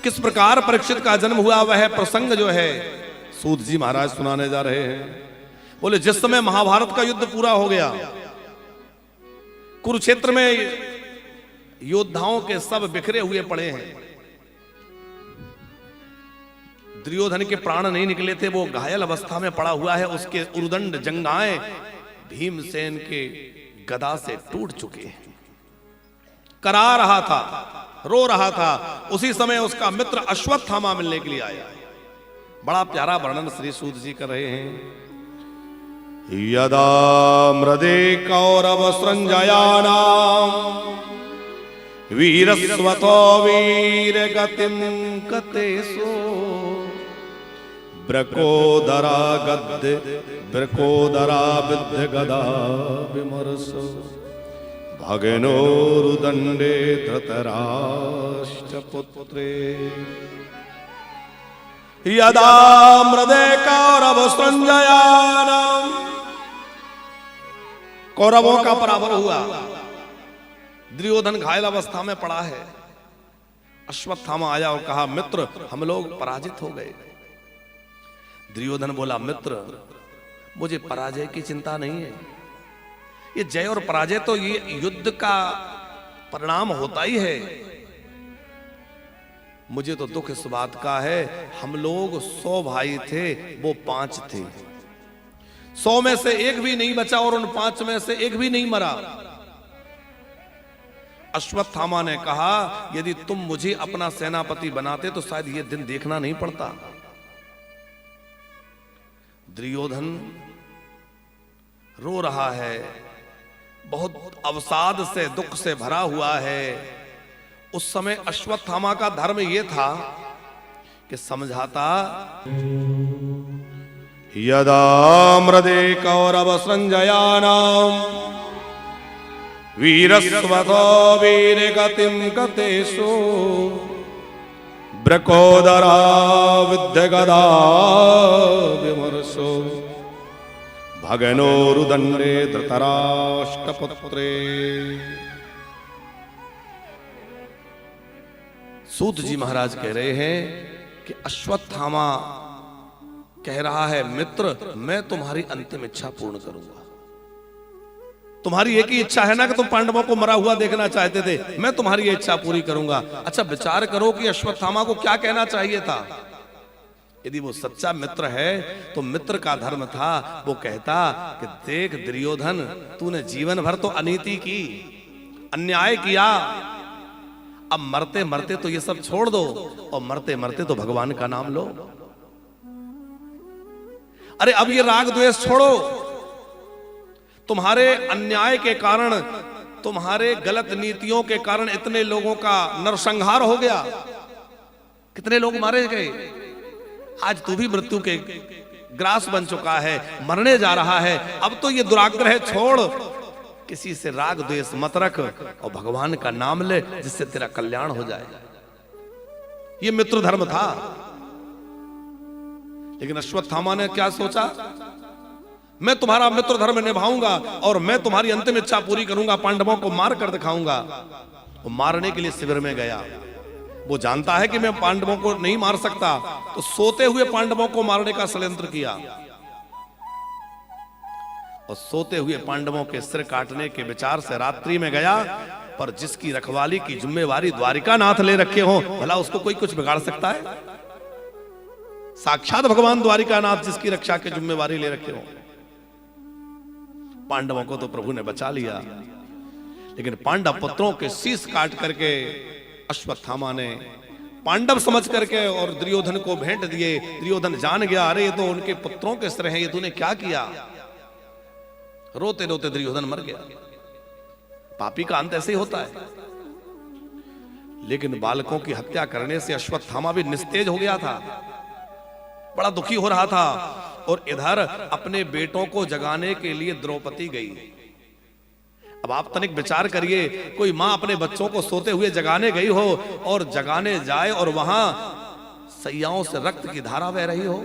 किस प्रकार परीक्षित का जन्म हुआ वह प्रसंग जो है सूत जी महाराज सुनाने जा रहे हैं। बोले जिस समय महाभारत का युद्ध पूरा हो गया, कुरुक्षेत्र में योद्धाओं के सब बिखरे हुए पड़े हैं। दुर्योधन के प्राण नहीं निकले थे, वो घायल अवस्था में पड़ा हुआ है। उसके उर्दंड जंघाएं भीमसेन के गदा से टूट चुके हैं। करा रहा था, रो रहा था। उसी समय उसका मित्र अश्वत्थामा मिलने के लिए आया। बड़ा प्यारा वर्णन श्री सूत जी कर रहे हैं। यदा मृदे कौरव संजयानाम वीरस्वतो वीर गतिम कतेसो ब्रकोदरा गद्य ब्रकोदरा विद्य गदा विमर्शो भगनोरुदंडे धृतराष्ट्रपुत्रे यदा मृदे कौरव संजयानाम, कौरवों का पराभव हुआ। दुर्योधन घायल अवस्था में पड़ा है। अश्वत्थामा आया और कहा मित्र हम लोग पराजित हो गए। दुर्योधन बोला मित्र मुझे पराजय की चिंता नहीं है। ये जय और पराजय तो ये युद्ध का परिणाम होता ही है। मुझे तो दुख इस बात का है, हम लोग 100 भाई थे, वो 5 थे। 100 में से एक भी नहीं बचा और उन 5 में से एक भी नहीं मरा। अश्वत्थामा ने कहा यदि तुम मुझे अपना सेनापति बनाते तो शायद यह दिन देखना नहीं पड़ता। दुर्योधन रो रहा है, बहुत अवसाद से दुख से भरा हुआ है। उस समय अश्वत्थामा का धर्म यह था कि समझाता यदा मृदे कौरव संजयानाम वीरस्वतो वीर गतिम गतेषु ब्रकोदरा विद्य गदा विमर्शो भगनोरुदंडे धृतराष्ट्रपुत्रे। सूत जी महाराज कह रहे हैं कि अश्वत्थामा कह रहा है मित्र मैं तुम्हारी अंतिम इच्छा पूर्ण करूंगा। तुम्हारी एक ही इच्छा है ना कि तुम पांडवों को मरा हुआ देखना चाहते थे, मैं तुम्हारी ये इच्छा पूरी करूंगा। अच्छा विचार करो कि अश्वत्थामा को क्या कहना चाहिए था। यदि वो सच्चा मित्र है तो मित्र का धर्म था वो कहता कि देख दुर्योधन तूने जीवन भर तो अनीति की, अन्याय किया, अब मरते मरते तो ये सब छोड़ दो और मरते मरते तो भगवान का नाम लो। अरे अब ये राग द्वेष छोड़ो। तुम्हारे अन्याय के कारण, तुम्हारे गलत नीतियों के कारण इतने लोगों का नरसंहार हो गया, कितने लोग मारे गए। आज तू भी मृत्यु के ग्रास बन चुका है, मरने जा रहा है। अब तो ये दुराग्रह छोड़, किसी से राग द्वेष मत रख और भगवान का नाम ले जिससे तेरा कल्याण हो जाए। ये मित्र धर्म था। लेकिन अश्वत्थामा ने क्या सोचा, मैं तुम्हारा मित्र धर्म निभाऊंगा और मैं तुम्हारी अंतिम इच्छा पूरी करूंगा, पांडवों को मार कर दिखाऊंगा। वो मारने के लिए शिविर में गया। वो जानता है कि मैं पांडवों को नहीं मार सकता, तो सोते हुए पांडवों को मारने का षड्यंत्र किया और सोते हुए पांडवों के सिर काटने के विचार से रात्रि में गया। पर जिसकी रखवाली की जिम्मेवारी द्वारिकानाथ ले रखे हो, भला उसको कोई कुछ बिगाड़ सकता है। साक्षात भगवान द्वारिकानाथ जिसकी रक्षा की जिम्मेवारी ले रखे हो। पांडवों को तो प्रभु ने बचा लिया, लेकिन पांडव पुत्रों के शीश काट करके अश्वत्थामा ने पांडव समझ करके और दुर्योधन को भेंट दिए। दुर्योधन जान गया अरे ये तो उनके पुत्रों के सिर हैं, ये तूने क्या किया। रोते रोते दुर्योधन मर गया। पापी का अंत ऐसे ही होता है। लेकिन बालकों की हत्या करने से अश्वत्थामा भी निस्तेज हो गया था, बड़ा दुखी हो रहा था। और इधर अपने बेटों को जगाने के लिए द्रौपदी गई। अब आप तनिक विचार करिए, कोई मां अपने बच्चों को सोते हुए जगाने गई हो और जगाने जाए और वहां सैयाओं से रक्त की धारा बह रही हो,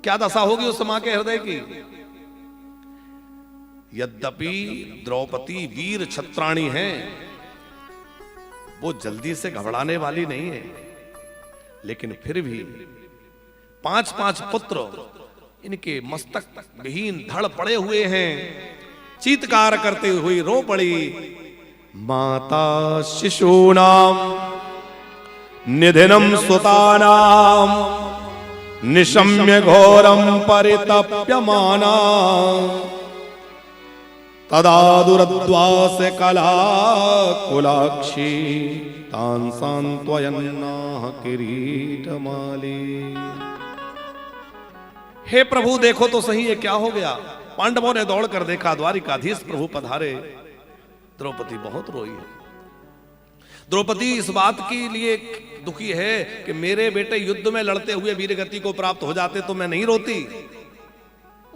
क्या दशा होगी उस मां के हृदय की। यद्यपि द्रौपदी वीर छत्राणी हैं, वो जल्दी से घबराने वाली नहीं है, लेकिन फिर भी 5-5 पुत्र इनके मस्तक विहीन धड़ पड़े हुए हैं। चीत्कार करते हुए रो पड़ी, माता शिशूनाम निधिनम सुतानाम निशम्य घोरम परितप्यमाना तदा दुरद्वास कला कुलाक्षी तान सांत्वयन्नाह किरीटमाली। हे प्रभु देखो तो सही ये क्या हो गया। पांडवों ने दौड़ कर देखा, द्वारिकाधीश प्रभु पधारे। द्रौपदी बहुत रोई है। द्रौपदी इस बात के लिए दुखी है कि मेरे बेटे युद्ध में लड़ते हुए वीरगति को प्राप्त हो जाते तो मैं नहीं रोती।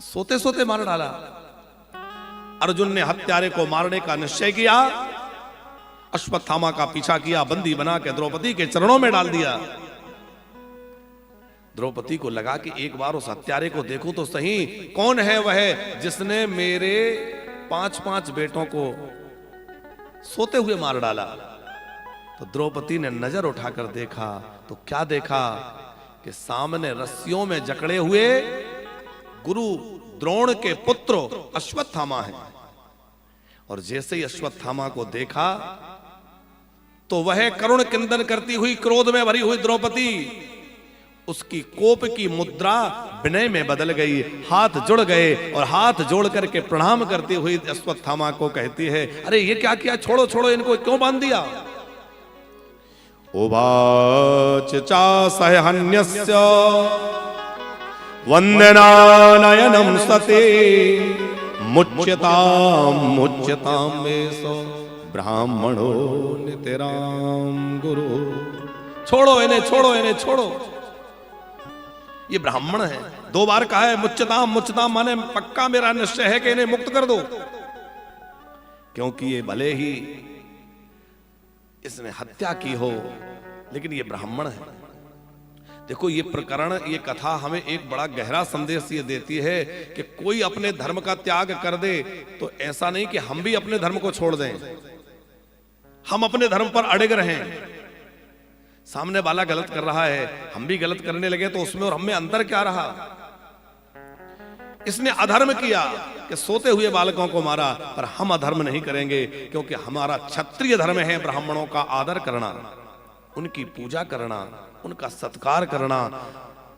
सोते सोते मार डाला। अर्जुन ने हत्यारे को मारने का निश्चय किया, अश्वत्थामा का पीछा किया, बंदी बना के द्रौपदी के चरणों में डाल दिया। द्रौपदी को लगा कि एक बार उस हत्यारे को देखूं तो सही, कौन है वह जिसने मेरे 5-5 बेटों को सोते हुए मार डाला। तो द्रौपदी ने नजर उठाकर देखा तो क्या देखा कि सामने रस्सियों में जकड़े हुए गुरु द्रोण के पुत्र अश्वत्थामा हैं। और जैसे ही अश्वत्थामा को देखा तो वह करुण किंदन करती हुई, क्रोध में भरी हुई द्रौपदी, उसकी कोप की मुद्रा विनय में बदल गई। हाथ जुड़ गए और हाथ जोड़ करके प्रणाम करती हुई अश्वत्थामा को कहती है, अरे ये क्या किया, छोड़ो छोड़ो, इनको क्यों बांध दिया। उवाच चा सहन्यस्य वंदनानयनम सते मुच्यताम मुच्यताम मेसो ब्राह्मणो नितराम गुरु। छोड़ो इन्हें, छोड़ो इन्हें, छोड़ो, ये ब्राह्मण है। 2 बार कहा है मुच्यताम। मुच्यताम माने पक्का मेरा निश्चय है कि इन्हें मुक्त कर दो, क्योंकि ये भले ही इसने हत्या की हो लेकिन ये ब्राह्मण है। देखो ये प्रकरण, ये कथा हमें एक बड़ा गहरा संदेश ये देती है कि कोई अपने धर्म का त्याग कर दे तो ऐसा नहीं कि हम भी अपने धर्म को छोड़ दें, हम अपने धर्म पर अड़िग रहें। सामने वाला गलत कर रहा है, हम भी गलत करने लगे तो उसमें और हम में अंतर क्या रहा। इसने अधर्म किया कि सोते हुए बालकों को मारा, पर हम अधर्म नहीं करेंगे, क्योंकि हमारा क्षत्रिय धर्म है ब्राह्मणों का आदर करना, उनकी पूजा करना, उनका सत्कार करना।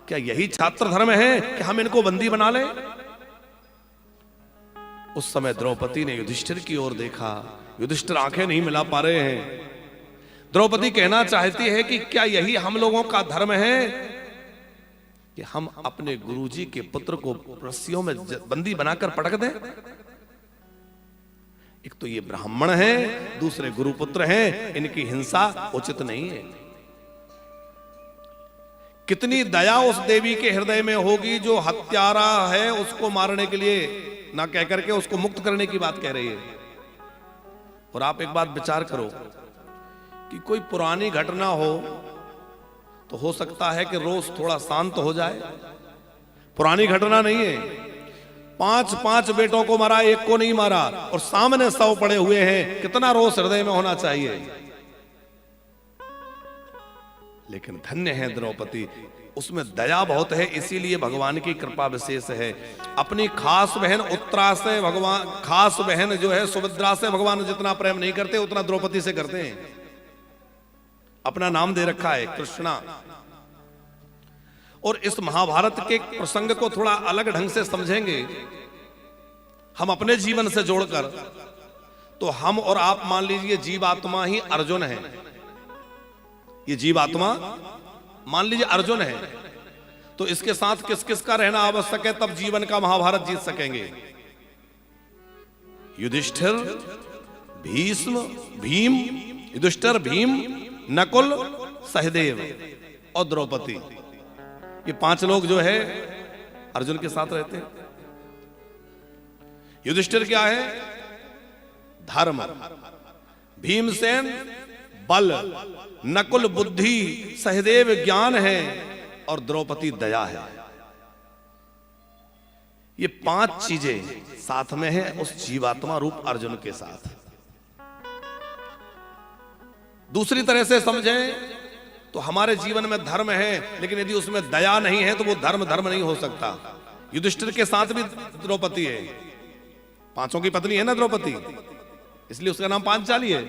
क्या यही छात्र धर्म है कि हम इनको बंदी बना लें। उस समय द्रौपदी ने युधिष्ठिर की ओर देखा। युधिष्ठिर आंखें नहीं मिला पा रहे हैं। द्रौपदी कहना चाहती है कि क्या यही हम लोगों का धर्म है कि हम अपने गुरुजी के पुत्र को रस्सियों में बंदी बनाकर पटक दें। एक तो ये ब्राह्मण है, दूसरे गुरुपुत्र हैं, इनकी हिंसा उचित नहीं है। कितनी दया उस देवी के हृदय में होगी जो हत्यारा है उसको मारने के लिए ना कह करके उसको मुक्त करने की बात कह रही है। और आप एक बात विचार करो कि कोई पुरानी घटना हो तो हो सकता है कि रोष थोड़ा शांत हो जाए। पुरानी घटना नहीं है, 5-5 बेटों को मारा, एक को नहीं मारा, और सामने 100 पड़े हुए हैं। कितना रोष हृदय में होना चाहिए। लेकिन धन्य है द्रौपदी, उसमें दया बहुत है, इसीलिए भगवान की कृपा विशेष है। अपनी खास बहन उत्तरा से भगवान, खास बहन जो है सुभद्रा से भगवान जितना प्रेम नहीं करते उतना द्रौपदी से करते हैं। अपना नाम दे रखा है कृष्णा। और इस महाभारत के प्रसंग को थोड़ा अलग ढंग से समझेंगे हम अपने जीवन से जोड़कर, तो हम और आप मान लीजिए जीवात्मा ही अर्जुन है। ये जीवात्मा मान लीजिए अर्जुन है, तो इसके साथ किस किस का रहना आवश्यक है, तब जीवन का महाभारत जीत सकेंगे। युधिष्ठिर, भीष्म, भीम, युधिष्ठिर, भीम, नकुल, सहदेव और द्रौपदी, ये 5 लोग जो है अर्जुन के साथ रहते हैं। युधिष्ठिर क्या है? धर्म, भीमसेन बल, नकुल बुद्धि, सहदेव ज्ञान है और द्रौपदी दया है। ये 5 चीजें साथ में है उस जीवात्मा रूप अर्जुन के साथ। दूसरी तरह से समझें तो हमारे जीवन में धर्म है, लेकिन यदि उसमें दया नहीं है तो वो धर्म धर्म नहीं हो सकता। युधिष्ठिर के साथ भी द्रौपदी है, पांचों की पत्नी है ना द्रौपदी, इसलिए उसका नाम पांचाली है।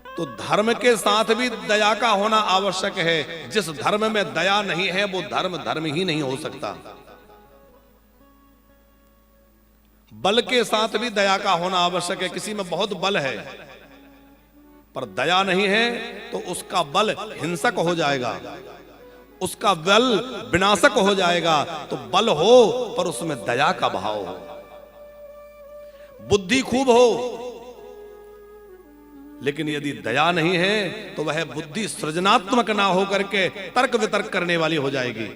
तो धर्म के साथ भी दया का होना आवश्यक है। जिस धर्म में दया नहीं है वो धर्म धर्म ही नहीं हो सकता। बल के साथ भी दया का होना आवश्यक है। किसी में बहुत बल है पर दया नहीं है तो उसका बल हिंसक हो जाएगा, उसका बल विनाशक हो जाएगा। तो बल हो पर उसमें दया का भाव हो, बुद्धि खूब हो, लेकिन यदि दया नहीं है तो वह बुद्धि सृजनात्मक ना हो करके तर्क वितर्क करने वाली हो जाएगी।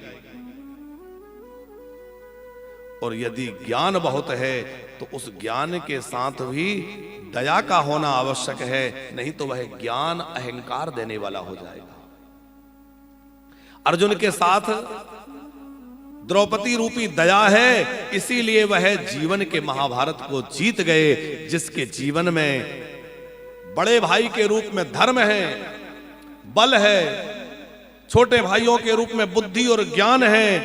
और यदि ज्ञान बहुत है तो उस ज्ञान के साथ भी दया का होना आवश्यक है, नहीं तो वह ज्ञान अहंकार देने वाला हो जाएगा। अर्जुन के साथ द्रौपदी रूपी दया है, इसीलिए वह जीवन के महाभारत को जीत गए। जिसके जीवन में बड़े भाई के रूप में धर्म है, बल है, छोटे भाइयों के रूप में बुद्धि और ज्ञान है,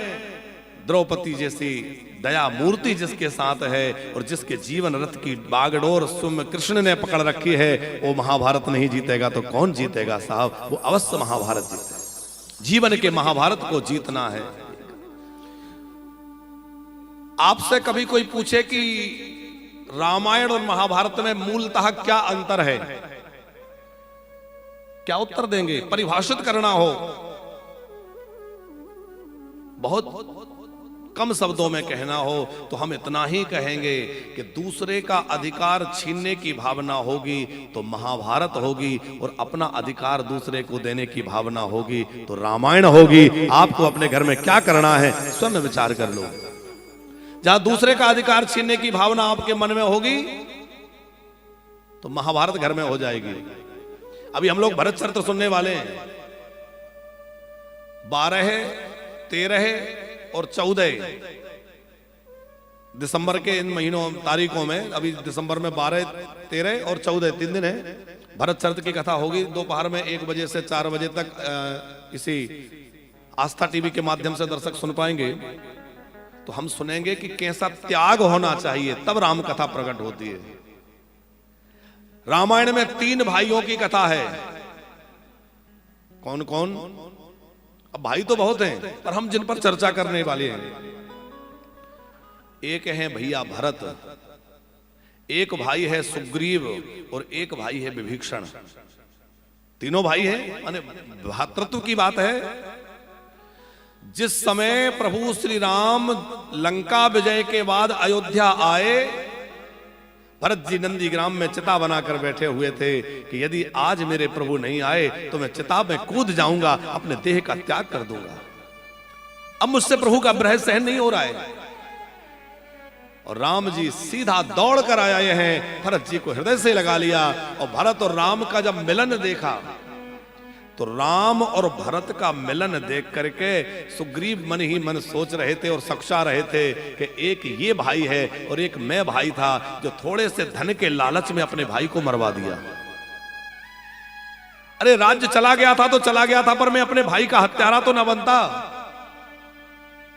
द्रौपदी जैसी दया मूर्ति जिसके साथ है और जिसके जीवन रथ की बागडोर स्वयं कृष्ण ने पकड़ रखी है, वो महाभारत नहीं जीतेगा तो कौन जीतेगा साहब? वो अवश्य महाभारत जीते। जीवन के महाभारत को जीतना है। आपसे कभी कोई पूछे कि रामायण और महाभारत में मूलतः क्या अंतर है, क्या उत्तर देंगे? परिभाषित करना हो बहुत कम शब्दों में कहना हो तो हम इतना ही कहेंगे कि दूसरे का अधिकार छीनने की भावना होगी तो महाभारत होगी, और अपना अधिकार दूसरे को देने की भावना होगी तो रामायण होगी। आपको अपने घर में क्या करना है स्वयं विचार कर लो। जहां दूसरे का अधिकार छीनने की भावना आपके मन में होगी तो महाभारत घर में हो जाएगी। अभी हम लोग भरत चरित्र सुनने वाले हैं। 12, 13 और 14 दिसंबर के इन महीनों तारीखों में, अभी दिसंबर में 12, 13 और 14 3 दिन है। भरत चरित्र की कथा होगी दोपहर में 1 बजे से 4 बजे तक। इसी आस्था टीवी के माध्यम से दर्शक सुन पाएंगे। तो हम सुनेंगे कि कैसा त्याग होना चाहिए, तब राम कथा प्रकट होती है। रामायण में 3 भाइयों की कथा है। कौन कौन? अब भाई तो बहुत हैं पर हम जिन पर चर्चा करने वाले हैं, एक है भैया भरत, एक भाई है सुग्रीव और एक भाई है विभीषण। तीनों भाई हैं, माने भ्रातृत्व की बात है। जिस समय प्रभु श्री राम लंका विजय के बाद अयोध्या आए, भरत जी नंदीग्राम में चिता बनाकर बैठे हुए थे कि यदि आज मेरे प्रभु नहीं आए तो मैं चिता में कूद जाऊंगा, अपने देह का त्याग कर दूंगा। अब मुझसे प्रभु का विरह सहन नहीं हो रहा है। और राम जी सीधा दौड़ कर आए हैं, भरत जी को हृदय से लगा लिया। और भरत और राम का जब मिलन देखा तो राम और भरत का मिलन देख करके सुग्रीव मन ही मन सोच रहे थे और सक्षा रहे थे कि एक ये भाई है और एक मैं भाई था जो थोड़े से धन के लालच में अपने भाई को मरवा दिया। अरे राज्य चला गया था तो चला गया था, पर मैं अपने भाई का हत्यारा तो न बनता,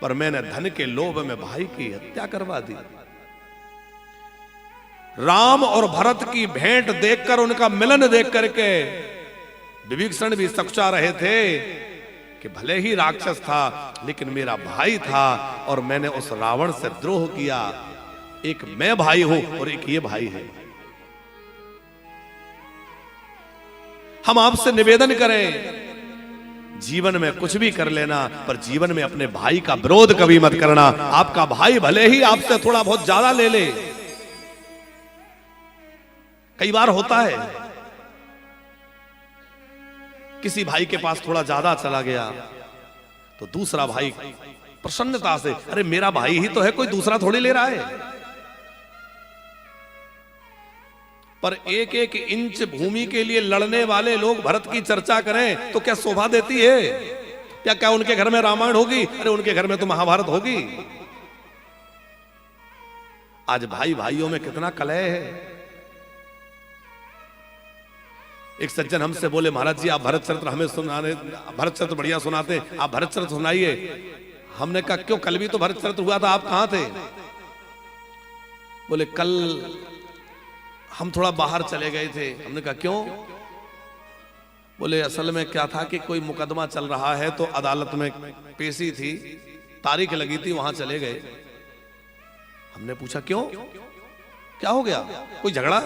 पर मैंने धन के लोभ में भाई की हत्या करवा दी। राम और भरत की भेंट देखकर, उनका मिलन देख करके विभीषण भी सक्षा रहे थे कि भले ही राक्षस था लेकिन मेरा भाई था और मैंने उस रावण से द्रोह किया। एक मैं भाई हूं और एक ये भाई है। हम आपसे निवेदन करें, जीवन में कुछ भी कर लेना पर जीवन में अपने भाई का विरोध कभी मत करना। आपका भाई भले ही आपसे थोड़ा बहुत ज्यादा ले ले, कई बार होता है किसी भाई के पास थोड़ा ज्यादा चला गया तो दूसरा भाई प्रसन्नता से, अरे मेरा भाई ही तो है, कोई दूसरा थोड़ी ले रहा है। पर एक एक इंच भूमि के लिए लड़ने वाले लोग भरत की चर्चा करें तो क्या शोभा देती है? क्या उनके घर में रामायण होगी? अरे उनके घर में तो महाभारत होगी। आज भाई भाइयों में कितना कलह है। एक सज्जन हमसे बोले, महाराज जी आप भरत चरित्र हमें सुनाने, भरत चरित्र बढ़िया सुनाते, आप भरत चरित्र सुनाइए। हमने कहा क्यों, कल भी तो भरत चरित्र हुआ था, आप कहां थे? बोले कल हम थोड़ा बाहर चले गए थे। हमने कहा क्यों? बोले असल में क्या था कि कोई मुकदमा चल रहा है तो अदालत में पेशी थी, तारीख लगी थी, वहां चले गए। हमने पूछा क्यों, क्या हो गया, कोई झगड़ा?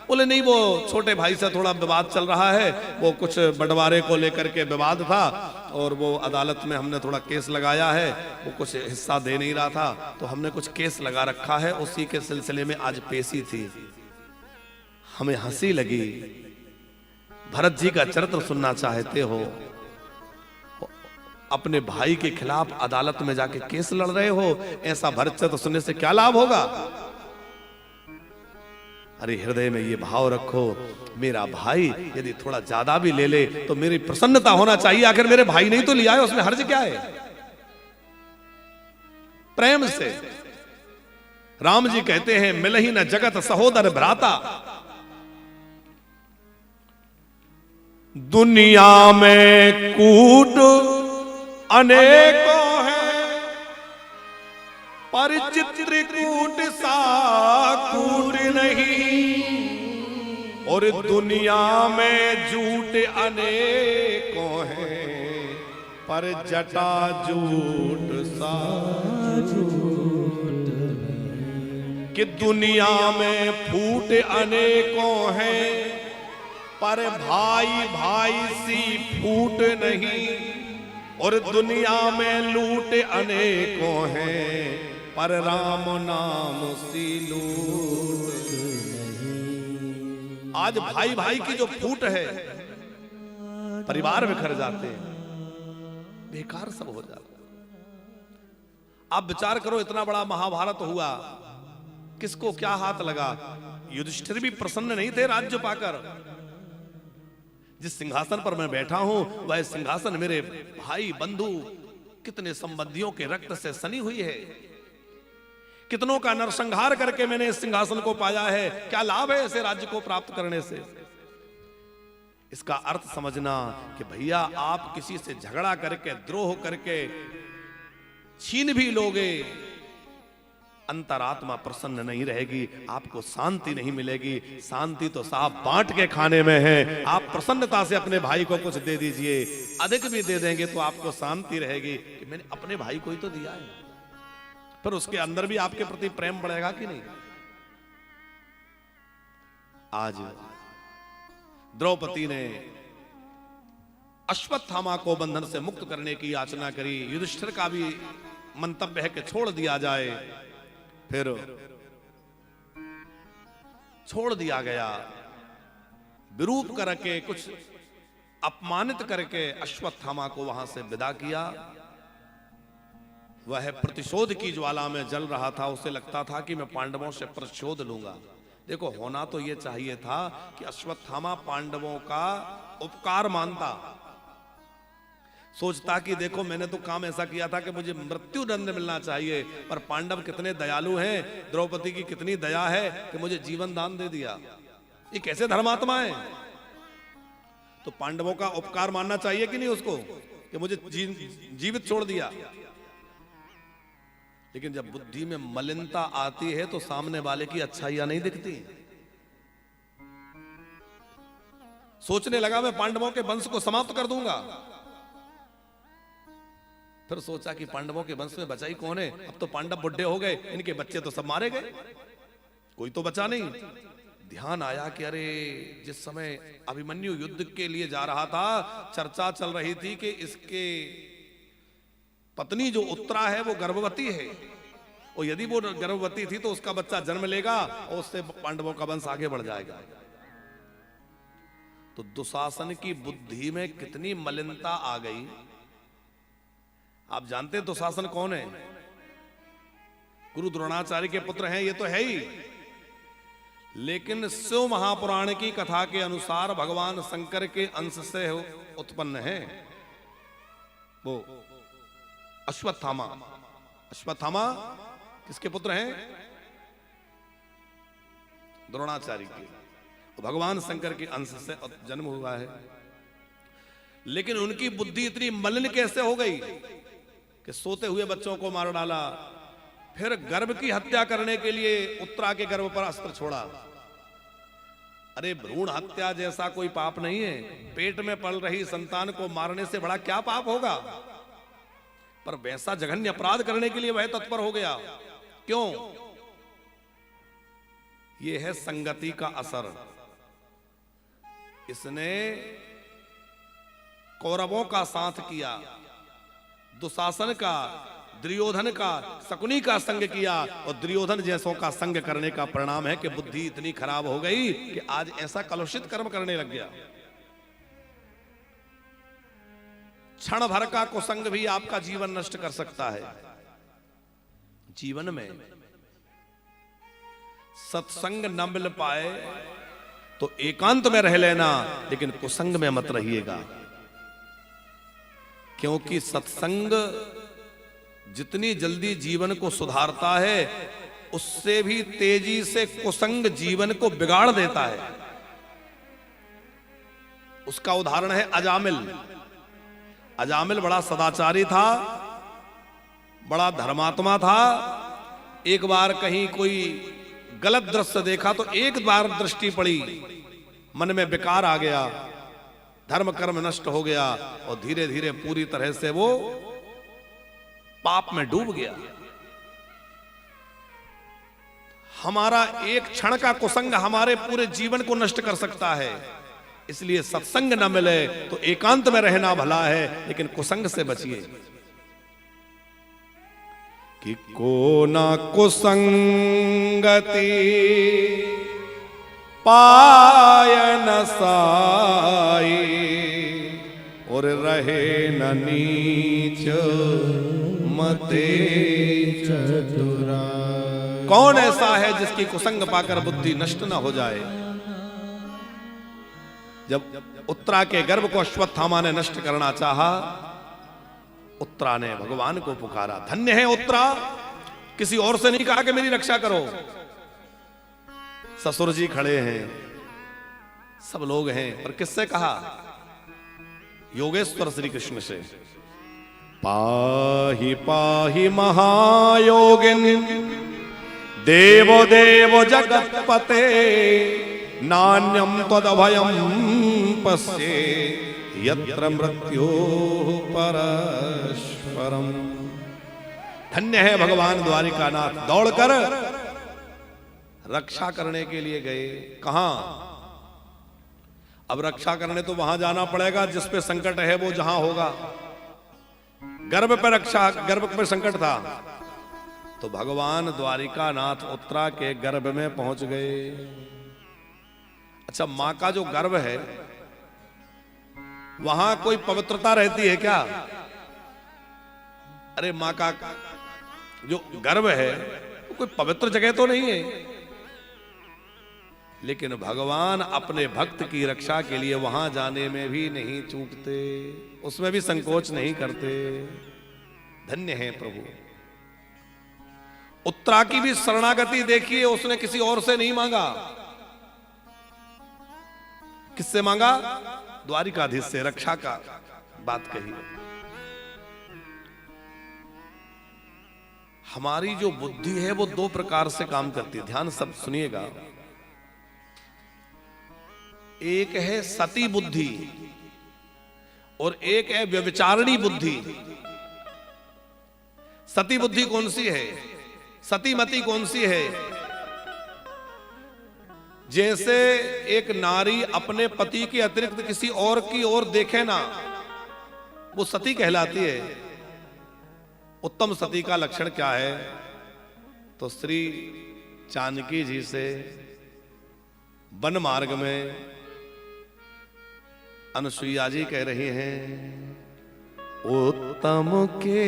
बोले नहीं, वो छोटे भाई से थोड़ा विवाद चल रहा है, वो कुछ बंटवारे को लेकर के विवाद था और वो अदालत में हमने थोड़ा केस लगाया है, वो कुछ हिस्सा दे नहीं रहा था तो हमने कुछ केस लगा रखा है, उसी के सिलसिले में आज पेशी थी। हमें हंसी लगी। भरत जी का चरित्र सुनना चाहते हो, अपने भाई के खिलाफ अदालत में जाके केस लड़ रहे हो, ऐसा भरत चरित्र सुनने से क्या लाभ होगा? अरे हृदय में ये भाव रखो, मेरा भाई यदि थोड़ा ज्यादा भी ले ले तो मेरी प्रसन्नता होना चाहिए, आखिर मेरे भाई नहीं तो लिया है, उसमें हर्ज क्या है? प्रेम से राम जी कहते हैं, मिल ही न जगत सहोदर भ्राता। दुनिया में कूट अनेकों हैं, पर चित्रकूट सा कूट नहीं, और दुनिया में झूठ अनेकों हैं, पर जटा झूठ सा झूठ नहीं। कि दुनिया में फूट अनेकों हैं, पर भाई भाई सी फूट नहीं, और दुनिया में लूट अनेकों हैं, पर राम नाम सी लूट नहीं। आज भाई भाई की जो फूट है, परिवार बिखर जाते हैं, बेकार सब हो जाता है। आप विचार करो, इतना बड़ा महाभारत हुआ, किसको क्या हाथ लगा? युधिष्ठिर भी प्रसन्न नहीं थे राज्य पाकर। जिस सिंहासन पर मैं बैठा हूं वह सिंहासन मेरे भाई बंधु कितने संबंधियों के रक्त से सनी हुई है, कितनों का नरसंहार करके मैंने इस सिंहासन को पाया है। क्या लाभ है ऐसे राज्य को प्राप्त करने से? इसका अर्थ समझना कि भैया आप किसी से झगड़ा करके, द्रोह करके छीन भी लोगे, अंतरात्मा प्रसन्न नहीं रहेगी, आपको शांति नहीं मिलेगी। शांति तो साफ बांट के खाने में है। आप प्रसन्नता से अपने भाई को कुछ दे दीजिए, अधिक भी दे देंगे तो आपको शांति रहेगी कि मैंने अपने भाई को ही तो दिया है। फिर उसके अंदर भी आपके प्रति प्रेम बढ़ेगा कि नहीं? आज द्रौपदी ने अश्वत्थामा को बंधन से मुक्त करने की याचना करी। युधिष्ठिर का भी मंतव्य है कि छोड़ दिया जाए, फिर छोड़ दिया गया। विरूप करके, कुछ अपमानित करके अश्वत्थामा को वहां से विदा किया। वह प्रतिशोध की ज्वाला में जल रहा था, उसे लगता था कि मैं पांडवों से प्रतिशोध लूंगा। देखो, होना तो यह चाहिए था कि अश्वत्थामा पांडवों का उपकार मानता, सोचता कि देखो मैंने तो काम ऐसा किया था कि मुझे मृत्यु दंड मिलना चाहिए, पर पांडव कितने दयालु हैं, द्रौपदी की कितनी दया है कि मुझे जीवन दान दे दिया। ये कैसे धर्मात्मा है? तो पांडवों का उपकार मानना चाहिए कि नहीं उसको, कि मुझे जीवित छोड़ दिया। लेकिन जब बुद्धि में मलिनता आती है तो सामने वाले की अच्छाइयां नहीं दिखती। सोचने लगा मैं पांडवों के वंश को समाप्त कर दूंगा। फिर सोचा कि पांडवों के वंश में बचा ही कौन है? अब तो पांडव बुढ़े हो गए, इनके बच्चे तो सब मारे गए, कोई तो बचा नहीं। ध्यान आया कि अरे, जिस समय अभिमन्यु युद्ध के लिए जा रहा था, चर्चा चल रही थी कि इसके पत्नी जो उत्तरा है वो गर्भवती है, और यदि वो गर्भवती थी तो उसका बच्चा जन्म लेगा और उससे पांडवों का वंश आगे बढ़ जाएगा। तो दुशासन की बुद्धि में कितनी मलिनता आ गई। आप जानते हैं दुशासन कौन है? गुरु द्रोणाचार्य के पुत्र हैं, ये तो है ही। लेकिन शिव महापुराण की कथा के अनुसार भगवान शंकर के अंश से उत्पन्न है वो अश्वत्थामा। अश्वत्थामा किसके पुत्र हैं? द्रोणाचार्य के। भगवान शंकर के अंश से जन्म हुआ है, लेकिन उनकी बुद्धि इतनी मलिन कैसे हो गई कि सोते हुए बच्चों को मार डाला, फिर गर्भ की हत्या करने के लिए उत्तरा के गर्भ पर अस्त्र छोड़ा। अरे भ्रूण हत्या जैसा कोई पाप नहीं है, पेट में पल रही संतान को मारने से बड़ा क्या पाप होगा, पर वैसा जघन्य अपराध करने के लिए वह तत्पर हो गया। क्यों? यह है संगति का असर। इसने कौरवों का साथ किया, दुशासन का, दुर्योधन का, शकुनी का संग किया, और दुर्योधन जैसों का संग करने का परिणाम है कि बुद्धि इतनी खराब हो गई कि आज ऐसा कलुषित कर्म करने लग गया। क्षण भर का कुसंग भी आपका जीवन नष्ट कर सकता है। जीवन में सत्संग न मिल पाए तो एकांत में रह लेना, लेकिन कुसंग में मत रहिएगा, क्योंकि सत्संग जितनी जल्दी जीवन को सुधारता है, उससे भी तेजी से कुसंग जीवन को बिगाड़ देता है। उसका उदाहरण है अजामिल। अजामिल बड़ा सदाचारी था, बड़ा धर्मात्मा था। एक बार कहीं कोई गलत दृश्य देखा तो एक बार दृष्टि पड़ी, मन में विकार आ गया, धर्म कर्म नष्ट हो गया, और धीरे धीरे पूरी तरह से वो पाप में डूब गया। हमारा एक क्षण का कुसंग हमारे पूरे जीवन को नष्ट कर सकता है। इसलिए सत्संग न मिले तो एकांत में रहना भला है, लेकिन कुसंग से बचिए। कि को ना कुसंगति पाय न साई, और रहे न नीच मते चतुरा। कौन ऐसा है जिसकी कुसंग पाकर बुद्धि नष्ट न हो जाए? जब उत्तरा के गर्भ को अश्वत्थामा ने नष्ट करना चाहा, उत्तरा ने भगवान को पुकारा। धन्य है उत्तरा, किसी और से नहीं कहा कि मेरी रक्षा करो। ससुर जी खड़े हैं, सब लोग हैं, पर किससे कहा? योगेश्वर श्री कृष्ण से। पाहि पाहि महायोगिन देवो देव जगत्पते, नान्यम तदभयम पश्ये यत्र मृत्यो परस्परम। धन्य है भगवान द्वारिकानाथ, दौड़कर रक्षा करने के लिए गए। कहां? अब रक्षा करने तो वहां जाना पड़ेगा जिस पे संकट है, वो जहां होगा। गर्भ पे रक्षा, गर्भ पे संकट था, तो भगवान द्वारिकानाथ उत्तरा के गर्भ में पहुंच गए। अच्छा, मां का जो गर्भ है वहां कोई पवित्रता रहती है क्या? अरे मां का जो गर्भ है वो कोई पवित्र जगह तो नहीं है, लेकिन भगवान अपने भक्त की रक्षा के लिए वहां जाने में भी नहीं चूकते, उसमें भी संकोच नहीं करते। धन्य है प्रभु। उत्तरा की भी शरणागति देखिए, उसने किसी और से नहीं मांगा। किससे मांगा? द्वारिकाधीश से रक्षा का बात कही। हमारी जो बुद्धि है वो दो प्रकार से काम करती है, ध्यान सब सुनिएगा। एक है सती बुद्धि और एक है व्यभिचारिणी बुद्धि। सती बुद्धि कौन सी है? सती मति कौन सी है? जैसे एक नारी अपने पति के अतिरिक्त किसी और की ओर देखे ना, वो सती कहलाती है। उत्तम सती का लक्षण क्या है? तो श्री जानकी जी से वन मार्ग में अनुसुईया जी कह रही हैं, उत्तम के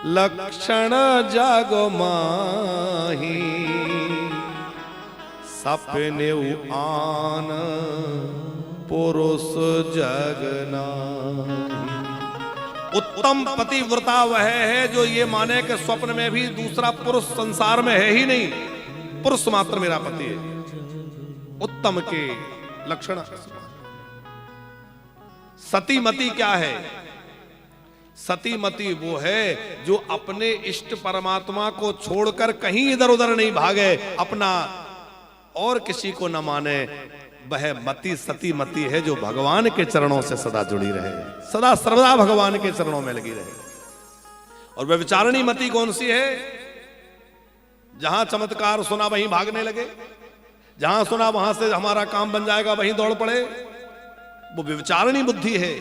लक्षण जागो माही, सपने आन पुरुष जगना। उत्तम पतिव्रता वह है जो ये माने कि स्वप्न में भी दूसरा पुरुष संसार में है ही नहीं, पुरुष मात्र मेरा पति है। उत्तम के लक्षण। सतीमती क्या है? सतीमती वो है जो अपने इष्ट परमात्मा को छोड़कर कहीं इधर उधर नहीं भागे, अपना और किसी को न माने। वह मति सतीमती है जो भगवान के चरणों से सदा जुड़ी रहे, सदा सर्वदा भगवान के चरणों में लगी रहे। और वह विचारणी मति कौन सी है? जहां चमत्कार सुना वहीं भागने लगे, जहां सुना वहां से हमारा काम बन जाएगा वहीं दौड़ पड़े, वो विचारणी बुद्धि है।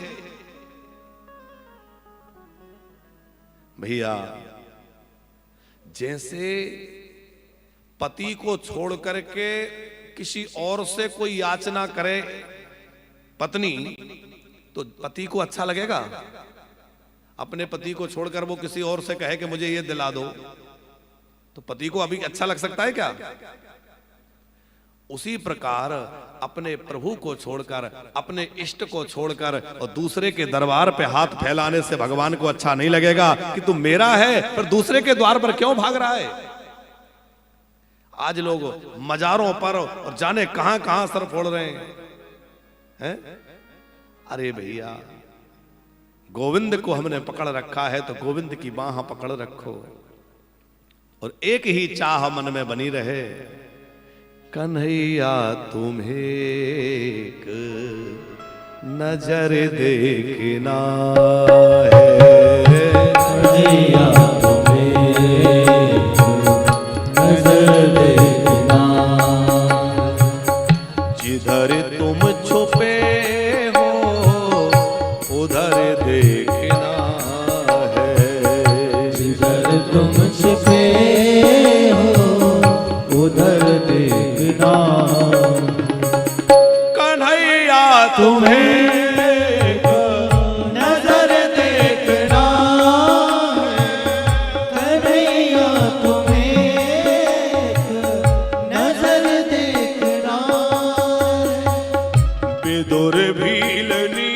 भैया, जैसे पति को छोड़ करके किसी और से कोई याचना करे पत्नी, तो पति को अच्छा लगेगा? अपने पति को छोड़कर वो किसी और से कहे कि मुझे ये दिला दो, तो पति को अभी अच्छा लग सकता है क्या? उसी प्रकार अपने प्रभु को छोड़कर, अपने इष्ट को छोड़कर और दूसरे के दरबार पे हाथ फैलाने से भगवान को अच्छा नहीं लगेगा कि तू मेरा है पर दूसरे के द्वार पर क्यों भाग रहा है। आज लोग मजारों पर और जाने कहां कहां सर फोड़ रहे हैं। अरे भैया, गोविंद को हमने पकड़ रखा है तो गोविंद की बाह पकड़ रखो और एक ही चाह मन में बनी रहे, कन्हैया तुम्हें एक नजर देखना है, कन्हैया तुम्हें एक नजर देखना, जिधर तुम छुपे हो उधर देखना है, जिधर तुम छुपे हो उधर देखना, कन्हैया तुम्हें एक नजर देखना है, कन्हैया तुम्हें एक नजर देखना है, विदुर भीलनी